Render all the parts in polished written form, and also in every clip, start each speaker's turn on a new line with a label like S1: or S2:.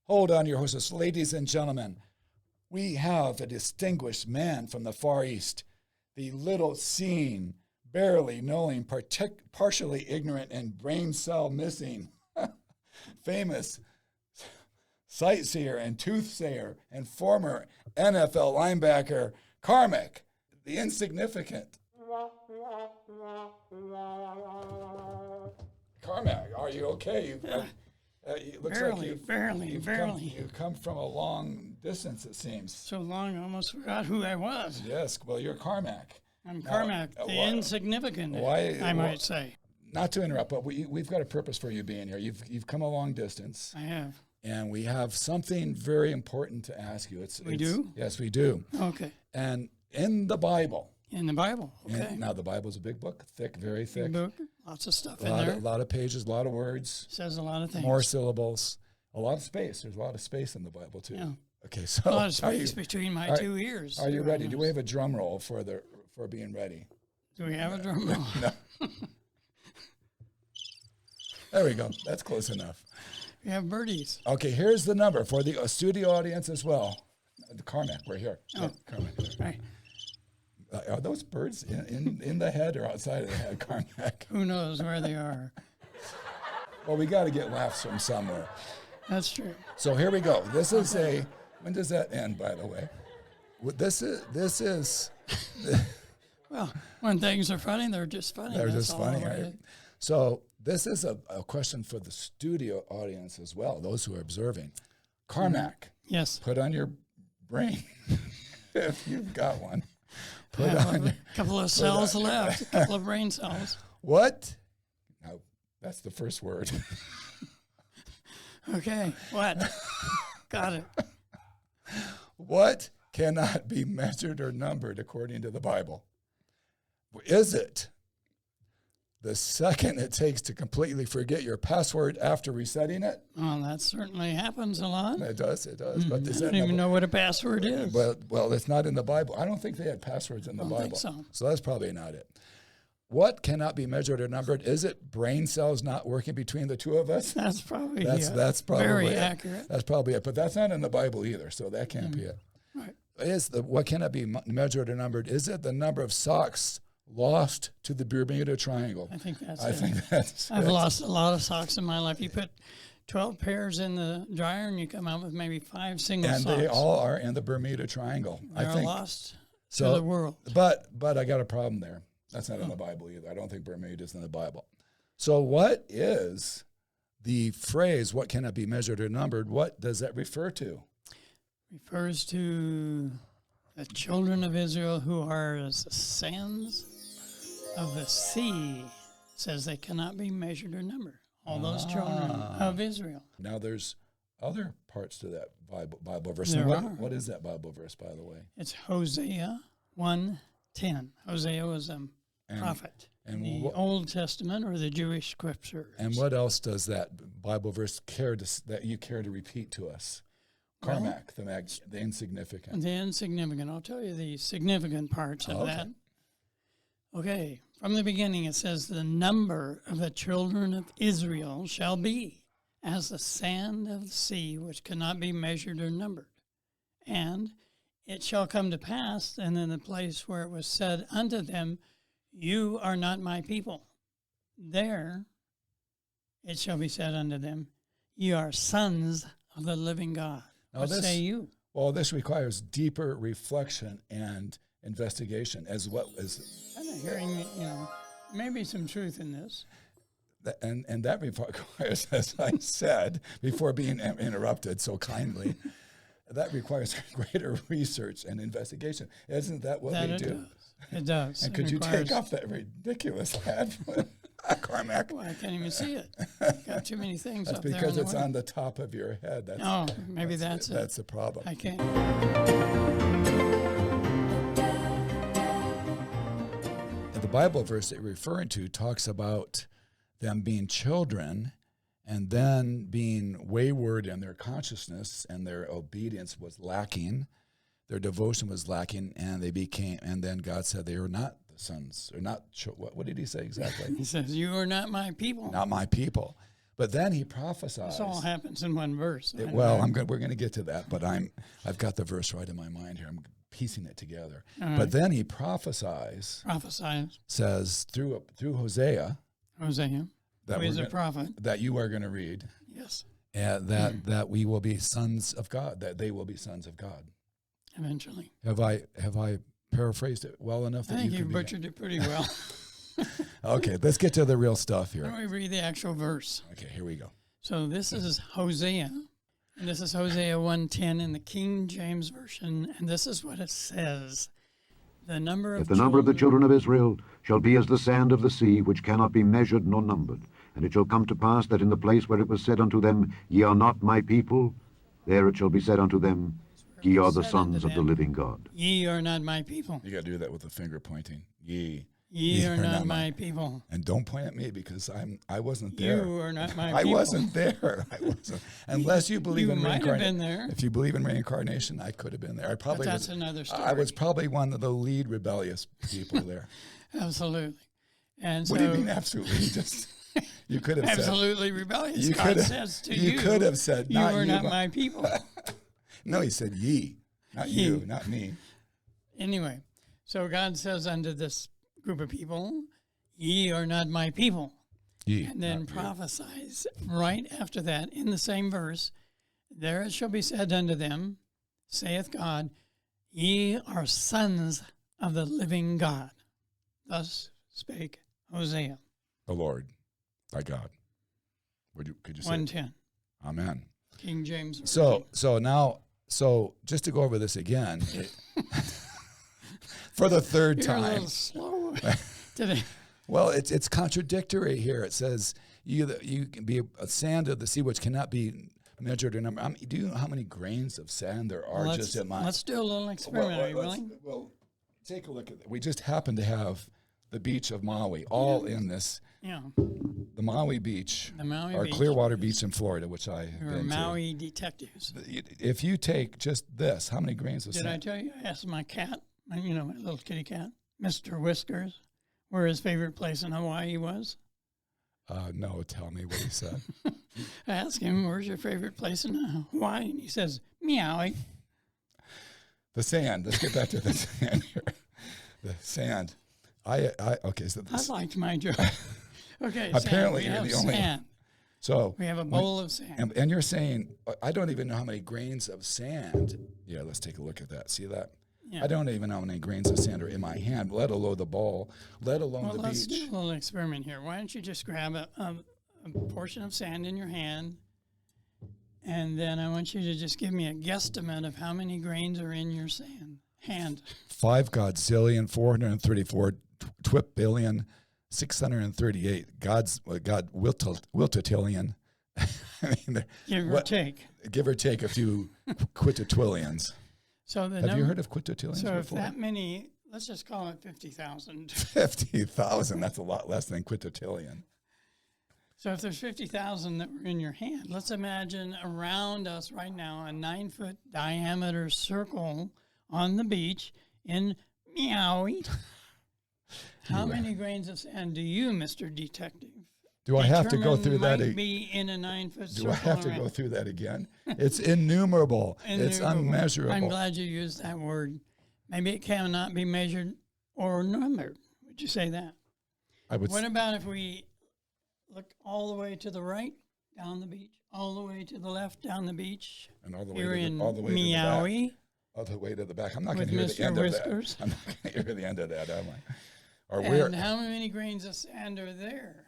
S1: Hold on your horses. Ladies and gentlemen, we have a distinguished man from the Far East, the little seen, barely knowing, partially ignorant, and brain cell missing, famous sightseer and toothsayer and former NFL linebacker, Karnac, the insignificant. Karnac, are you okay? It looks
S2: barely.
S1: You come from a long distance, it seems.
S2: So long, I almost forgot who I was.
S1: Yes, well, you're Karnac.
S2: I'm Karnac, the insignificant, I might say.
S1: Not to interrupt, but we've got a purpose for you being here. You've come a long distance.
S2: I have.
S1: And we have something very important to ask you.
S2: We do?
S1: Yes, we do.
S2: Okay.
S1: And in the Bible.
S2: In the Bible, okay.
S1: Now, the Bible's a big book, thick, very thick.
S2: Big book, lots of stuff in there.
S1: A lot of pages, a lot of words.
S2: Says a lot of things.
S1: More syllables. A lot of space. There's a lot of space in the Bible, too.
S2: Yeah.
S1: Okay, so.
S2: A lot of space between my two ears.
S1: Are you ready? Do we have a drum roll for being ready?
S2: Do we have a drum roll?
S1: No. There we go. That's close enough.
S2: We have birdies.
S1: Okay, here's the number for the studio audience as well. Karnac, we're here.
S2: Oh,
S1: Karnac.
S2: Right.
S1: Are those birds in the head or outside of the head, Karnac?
S2: Who knows where they are?
S1: Well, we got to get laughs from somewhere.
S2: That's true.
S1: So here we go. This is when does that end, by the way? This is.
S2: Well, when things are funny, they're just funny.
S1: They're just funny, right? So this is a question for the studio audience as well, those who are observing. Karnac.
S2: Yes.
S1: Put on your brain, if you've got one. Put
S2: on a couple of cells left, a couple of brain cells.
S1: What? No, that's the first word.
S2: Okay, what? Got it.
S1: What cannot be measured or numbered according to the Bible? Is it the second it takes to completely forget your password after resetting it?
S2: Well, that certainly happens a lot.
S1: It does. But
S2: I don't even know what a password is.
S1: Well, it's not in the Bible. I don't think they had passwords in the Bible.
S2: Think so.
S1: So that's probably not it. What cannot be measured or numbered? Is it brain cells not working between the two of us?
S2: That's probably
S1: that's probably
S2: very
S1: it.
S2: accurate.
S1: That's probably it. But that's not in the Bible either, so that can't be it.
S2: Right.
S1: What cannot be measured or numbered? Is it the number of socks lost to the Bermuda Triangle?
S2: I think that's
S1: I've
S2: lost a lot of socks in my life. You put 12 pairs in the dryer and you come out with maybe 5 single socks.
S1: And they all are in the Bermuda Triangle.
S2: They're lost to the world.
S1: But I got a problem there. That's not in the Bible either. I don't think Bermuda is in the Bible. So what is the phrase, what cannot be measured or numbered, what does that refer to?
S2: Refers to the children of Israel who are as the sands of the sea. It says they cannot be measured or numbered. All those children of Israel.
S1: Now there's other parts to that Bible verse.
S2: There are.
S1: What is that Bible verse, by the way?
S2: It's Hosea 1:10. Hosea was a prophet in the Old Testament or the Jewish scriptures.
S1: And what else does that Bible verse that you care to repeat to us? Karnac, the insignificant.
S2: The insignificant. I'll tell you the significant parts of that. Okay. From the beginning, it says, the number of the children of Israel shall be as the sand of the sea, which cannot be measured or numbered. And it shall come to pass, and in the place where it was said unto them, you are not my people, there it shall be said unto them, you are sons of the living God. What say you?
S1: Well, this requires deeper reflection and investigation as well as...
S2: I'm hearing, maybe some truth in this.
S1: And that requires, as I said, before being interrupted so kindly, that requires greater research and investigation. Isn't that what we do?
S2: It does.
S1: And could you take off that ridiculous hat, Karnac?
S2: Well, I can't even see it. Got too many things
S1: That's
S2: up there.
S1: That's because it's on the top of your head.
S2: Maybe that's it.
S1: That's the problem.
S2: I can't.
S1: And the Bible verse that you're referring to talks about them being children and then being wayward in their consciousness, and their obedience was lacking, their devotion was lacking, and then God said they were not the sons, or not, what did he say exactly?
S2: He says, you are not my people.
S1: Not my people. But then he prophesies.
S2: This all happens in one verse.
S1: We're going to get to that, but I've got the verse right in my mind here. I'm piecing it together.
S2: All
S1: But then he prophesies, says through Hosea,
S2: who is a prophet,
S1: that you are going to read,
S2: yes,
S1: and that we will be sons of God, that they will be sons of God.
S2: Eventually.
S1: Have I paraphrased it well enough that
S2: I think
S1: you
S2: you butchered it pretty well.
S1: Okay, let's get to the real stuff here.
S2: Why don't we read the actual verse?
S1: Okay, here we go.
S2: So this is Hosea, and this is Hosea 1:10 in the King James Version, and this is what it says. The number of
S3: the children of Israel shall be as the sand of the sea, which cannot be measured nor numbered. And it shall come to pass that in the place where it was said unto them, Ye are not my people, there it shall be said unto them, Ye are the sons of the living God.
S2: Ye are not my people.
S1: You got to do that with the finger pointing. Ye
S2: Ye are not my people.
S1: And don't point at me because I wasn't there.
S2: You are not my
S1: I
S2: people.
S1: wasn't there. I wasn't. Unless you believe in reincarnation.
S2: You might have been there.
S1: If you believe in reincarnation, I could have been there.
S2: But that's another story.
S1: I was probably one of the lead rebellious people there.
S2: Absolutely. And
S1: what do you mean absolutely? You could have
S2: absolutely
S1: said,
S2: rebellious. God says to you,
S1: could have said,
S2: you are not my people.
S1: No, he said ye, not you, not me.
S2: Anyway, so God says unto this group of people, ye are not my people.
S1: Ye,
S2: and then prophesies right after that in the same verse, there it shall be said unto them, saith God, ye are sons of the living God. Thus spake Hosea.
S1: The Lord, thy God. Could you say
S2: 1:10.
S1: Amen.
S2: King James.
S1: So just to go over this again, for the third
S2: You're
S1: time.
S2: a little slow today.
S1: Well, it's contradictory here. It says you can be a sand of the sea which cannot be measured or numbered. Do you know how many grains of sand there are just in my?
S2: Let's do a little experiment. Are you willing?
S1: Well, take a look at it. We just happen to have the beach of Maui all in this.
S2: Yeah.
S1: The Maui Beach,
S2: Beach.
S1: Clearwater Beach in Florida, which I
S2: We're
S1: been
S2: Maui detectives.
S1: If you take just this, how many grains of sand?
S2: Did I tell you? I asked my cat, my little kitty cat, Mr. Whiskers, where his favorite place in Hawaii was.
S1: No, tell me what he said.
S2: I asked him, where's your favorite place in Hawaii? And he says, Meowie.
S1: The sand. Let's get back to the sand here. The sand. Okay. So
S2: I liked my joke. Okay.
S1: Apparently,
S2: sand.
S1: you're the only.
S2: Sand.
S1: So
S2: we have a bowl of sand.
S1: And you're saying, I don't even know how many grains of sand. Yeah, let's take a look at that. See that? Yeah. I don't even know how many grains of sand are in my hand, let alone the ball, let alone the beach.
S2: Let's do a little experiment here. Why don't you just grab a portion of sand in your hand, and then I want you to just give me a guesstimate of how many grains are in your hand.
S1: 5 godzillion, 434 twip-billion, 638 God wiltotillion. I mean, give or take a few quintillions.
S2: So
S1: have you heard of quintillions
S2: so
S1: before?
S2: If that many, let's just call it 50,000.
S1: 50,000, that's a lot less than quintillion.
S2: So if there's 50,000 that were in your hand, let's imagine around us right now a 9-foot diameter circle on the beach in Meowie. How many grains of sand do you, Mr. Detective,
S1: do I have to go through that?
S2: Be in a 9-foot circle.
S1: Do I have to go through that again? It's innumerable. It's unmeasurable.
S2: I'm glad you used that word. Maybe it cannot be measured or numbered. Would you say that?
S1: I would.
S2: What about if we look all the way to the right down the beach, all the way to the left down the beach,
S1: and all the way
S2: here in
S1: all the way
S2: Meowie,
S1: to the back? All the way to the back. I'm not going to hear the end
S2: Whiskers.
S1: of that. I'm not going to hear the end of that, am I?
S2: And how many grains of sand are there?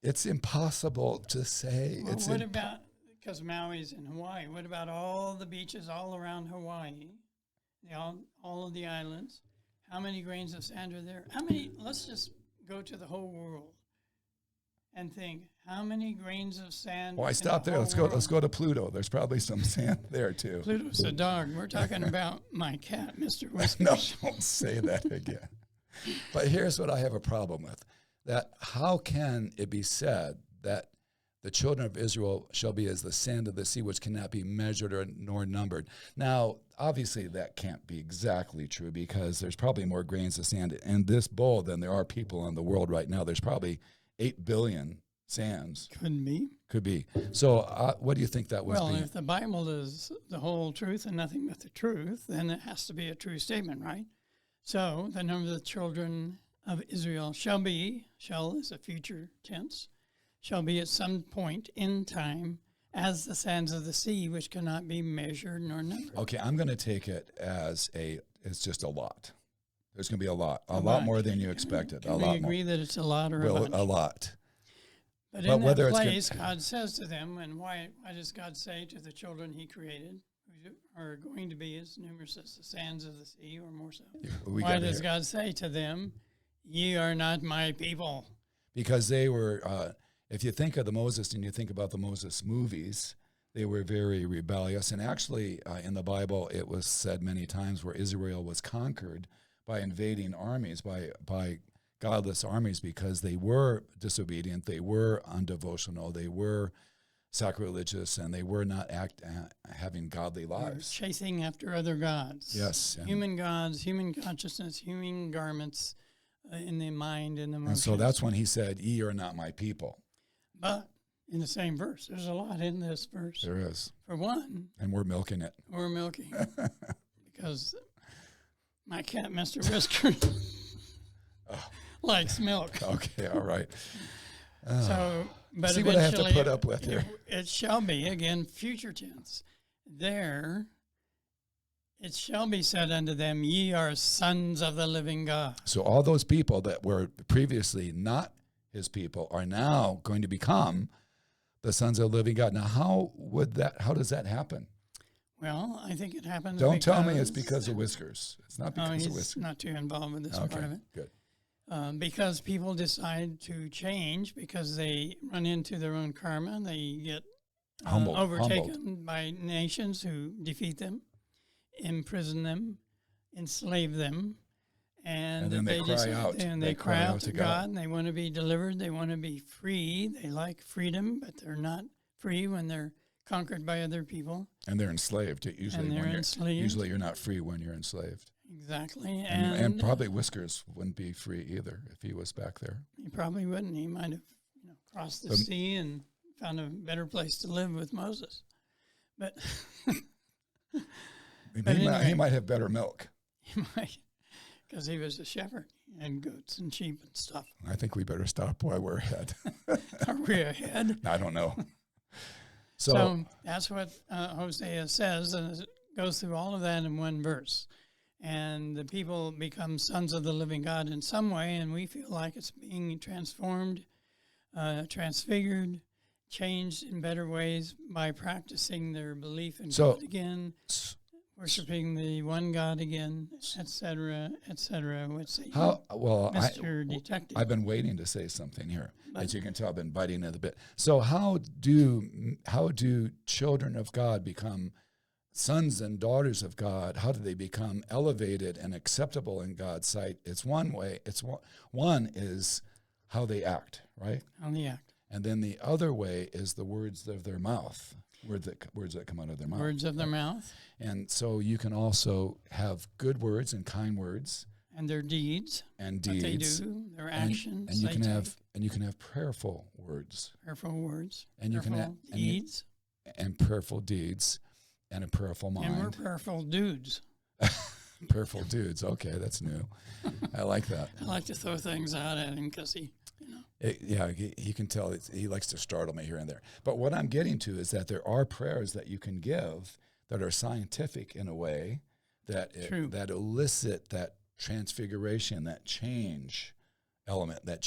S1: It's impossible to say.
S2: Well, what about, because Maui's in Hawaii, what about all the beaches all around Hawaii, all of the islands? How many grains of sand are there? Let's just go to the whole world and think, how many grains of sand?
S1: Well, I stopped there. Let's go to Pluto. There's probably some sand there, too.
S2: Pluto's a dog. We're talking about my cat, Mr. Whiskers.
S1: No, don't say that again. But here's what I have a problem with. That how can it be said that the children of Israel shall be as the sand of the sea, which cannot be measured nor numbered? Now, obviously, that can't be exactly true because there's probably more grains of sand in this bowl than there are people in the world right now. There's probably 8 billion sands.
S2: Could be.
S1: Could be. So what do you think that was?
S2: Well, if the Bible is the whole truth and nothing but the truth, then it has to be a true statement, right? So the number of the children of Israel shall is a future tense, shall be at some point in time as the sands of the sea, which cannot be measured nor numbered.
S1: Okay, I'm going to take it as it's just a lot. There's going to be a lot more than you expected.
S2: Can we agree that it's a lot or a bunch?
S1: A lot.
S2: But in that place, God says to them, and why does God say to the children he created, who are going to be as numerous as the sands of the sea or more so? Why does God say to them, ye are not my people?
S1: Because they were, if you think of the Moses and you think about the Moses movies, they were very rebellious. And actually, in the Bible, it was said many times where Israel was conquered by invading armies, by godless armies, because they were disobedient, they were undevotional, they were sacrilegious, and they were not having godly lives.
S2: Chasing after other gods.
S1: Yes.
S2: Human gods, human consciousness, human garments in the mind and emotions.
S1: And so that's when he said, ye are not my people.
S2: But in the same verse, there's a lot in this verse.
S1: There is.
S2: For one.
S1: And we're milking it.
S2: We're milking it. Because my cat, Mr. Whisker, likes milk.
S1: Okay, all right.
S2: So, but
S1: see what I have to put up with here.
S2: It shall be, again, future tense. There, it shall be said unto them, ye are sons of the living God.
S1: So all those people that were previously not his people are now going to become the sons of the living God. Now, how does that happen?
S2: Well, I think it happens.
S1: Don't tell me it's because of Whiskers. It's not because of Whiskers.
S2: He's not too involved with this part of it.
S1: Good.
S2: Because people decide to change because they run into their own karma. They get overtaken by nations who defeat them, imprison them, enslave them, and
S1: then they cry out.
S2: And they cry out to God, and they want to be delivered. They want to be free. They like freedom, but they're not free when they're conquered by other people.
S1: And they're enslaved. Usually you're not free when you're enslaved.
S2: Exactly.
S1: And probably Whiskers wouldn't be free either if he was back there.
S2: He probably wouldn't. He might have crossed the sea and found a better place to live with Moses. But
S1: he might have better milk.
S2: He might, because he was a shepherd and goats and sheep and stuff.
S1: I think we better stop while we're ahead.
S2: Are we ahead?
S1: I don't know.
S2: So that's what Hosea says, and it goes through all of that in one verse. And the people become sons of the living God in some way, and we feel like it's being transformed, transfigured, changed in better ways by practicing their belief in God again, worshiping the one God again, etc., etc. Mr. Detective.
S1: I've been waiting to say something here. As you can tell, I've been biting it a bit. So how do children of God become sons and daughters of God? How do they become elevated and acceptable in God's sight? It's one way. One is how they act, right?
S2: How they act.
S1: And then the other way is the words of their mouth. Words that come out of their mouth.
S2: Words of their mouth.
S1: And so you can also have good words and kind words.
S2: And their deeds.
S1: And deeds.
S2: What they do, their actions.
S1: And you can have prayerful words.
S2: Prayerful words.
S1: And you can have
S2: deeds.
S1: And prayerful deeds and a prayerful mind.
S2: And we're prayerful dudes.
S1: Prayerful dudes. Okay, that's new. I like that.
S2: I like to throw things out at him because he
S1: you can tell he likes to startle me here and there. But what I'm getting to is that there are prayers that you can give that are scientific in a way that elicit that transfiguration, that change element, that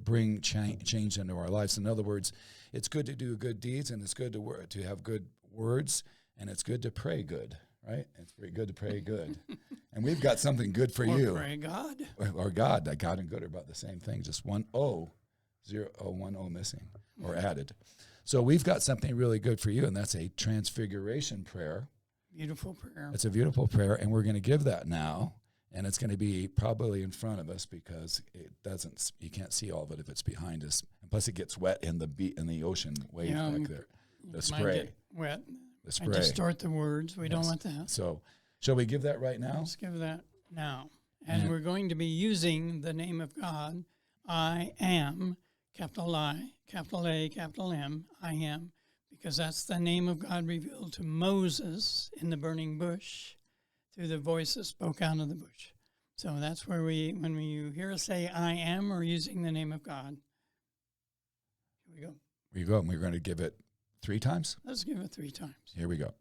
S1: bring change into our lives. In other words, it's good to do good deeds, and it's good to have good words, and it's good to pray good, right? It's very good to pray good. And we've got something good for you.
S2: Pray God.
S1: Or God. That God and good are about the same thing, just one O missing or added. So we've got something really good for you, and that's a transfiguration prayer.
S2: Beautiful prayer.
S1: It's a beautiful prayer, and we're going to give that now, and it's going to be probably in front of us because you can't see all of it if it's behind us. And plus it gets wet in the ocean wave back there. The spray.
S2: Get wet.
S1: The spray.
S2: And distort the words. We don't want that.
S1: So shall we give that right now?
S2: Let's give that now. And we're going to be using the name of God, I am, capital I, capital A, capital M, I am, because that's the name of God revealed to Moses in the burning bush through the voice that spoke out of the bush. So that's where when you hear us say I am, we're using the name of God. Here we go.
S1: Here you go. And we're going to give it 3 times.
S2: Let's give it 3 times.
S1: Here we go.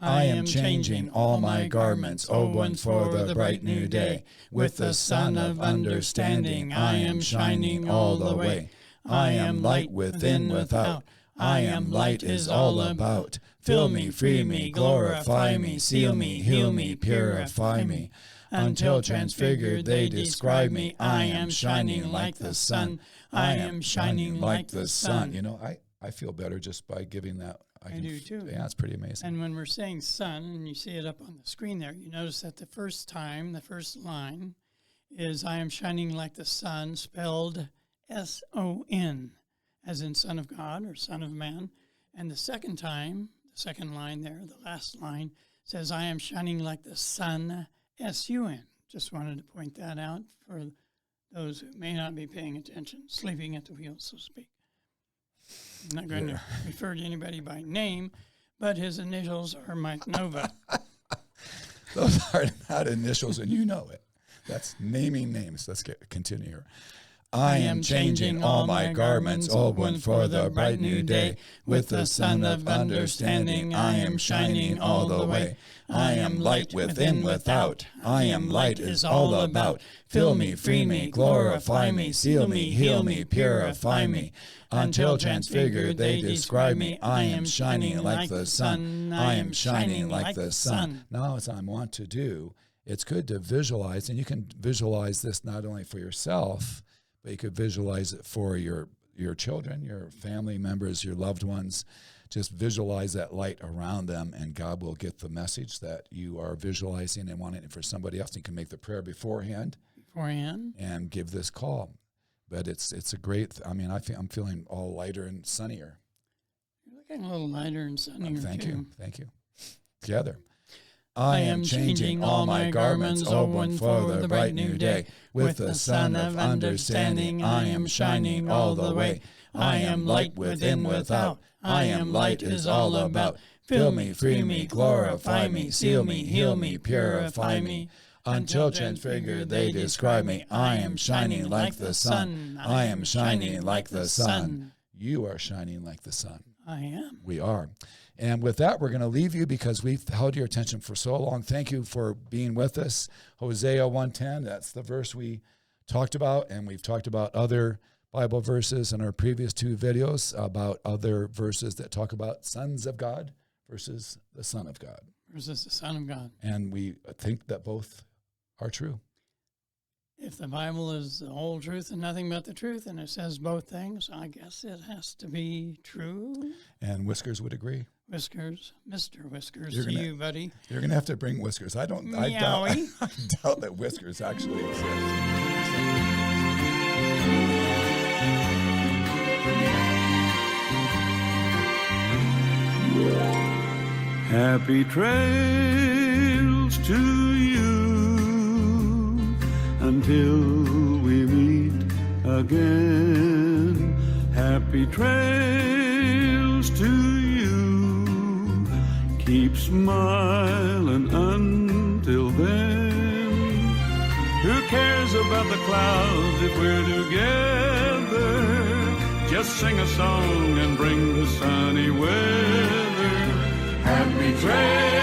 S1: I am changing all my garments, oh, and for the bright new day. With the sun of understanding, I am shining all the way. I am light within, without. I am light is all about. Fill me, free me, glorify me, seal me, heal me, purify me. Until transfigured they describe me. I am shining like the sun. I am shining like the sun. You know, I feel better just by giving that.
S2: I do too.
S1: Yeah, it's pretty amazing.
S2: And when we're saying sun, and you see it up on the screen there, you notice that the first line is I am shining like the sun, spelled S-O-N, as in Son of God or Son of Man. And the second line there, the last line, says I am shining like the sun, S-U-N. Just wanted to point that out for those who may not be paying attention, sleeping at the wheel, so to speak. I'm not going to refer to anybody by name, but his initials are Mike Nova.
S1: Those are not initials, and you know it. That's naming names. Let's continue here. I am changing all my garments, old one for the bright new day. With the sun of understanding, I am shining all the way. I am light within, without. I am light is all about. Fill me, free me, glorify me, seal me, heal me, purify me. Until transfigured they describe me. I am shining like the sun. I am shining like the sun. Now, as I want to do, it's good to visualize, and you can visualize this not only for yourself, but you could visualize it for your children, your family members, your loved ones. Just visualize that light around them, and God will get the message that you are visualizing and wanting it for somebody else. You can make the prayer beforehand and give this call. But it's a great, I mean, I'm feeling all lighter and sunnier.
S2: You're looking a little lighter and sunnier,
S1: Thank
S2: you.
S1: Together. I am changing all my garments, oh, one for the bright new day. With the sun of understanding, I am shining all the way. I am light within, without. I am light is all about. Fill me, free me, glorify me, seal me, heal me, purify me. Until transfigured they describe me. I am shining like the sun. I am shining like the sun. You are shining like the sun.
S2: I am.
S1: We are. And with that, we're going to leave you because we've held your attention for so long. Thank you for being with us. Hosea 1:10, that's the verse we talked about, and we've talked about other Bible verses in our previous 2 videos about other verses that talk about sons of God versus the Son of God.
S2: Versus the Son of God.
S1: And we think that both are true.
S2: If the Bible is the whole truth and nothing but the truth, and it says both things, I guess it has to be true.
S1: And Whiskers would agree.
S2: Whiskers, Mr. Whiskers, you, buddy.
S1: You're going to have to bring Whiskers. I doubt that Whiskers actually exists.
S4: Happy trails to you until we meet again. Happy trails to you. Keep smiling until then. Who cares about the clouds if we're together? Just sing a song and bring the sunny weather. Happy trails.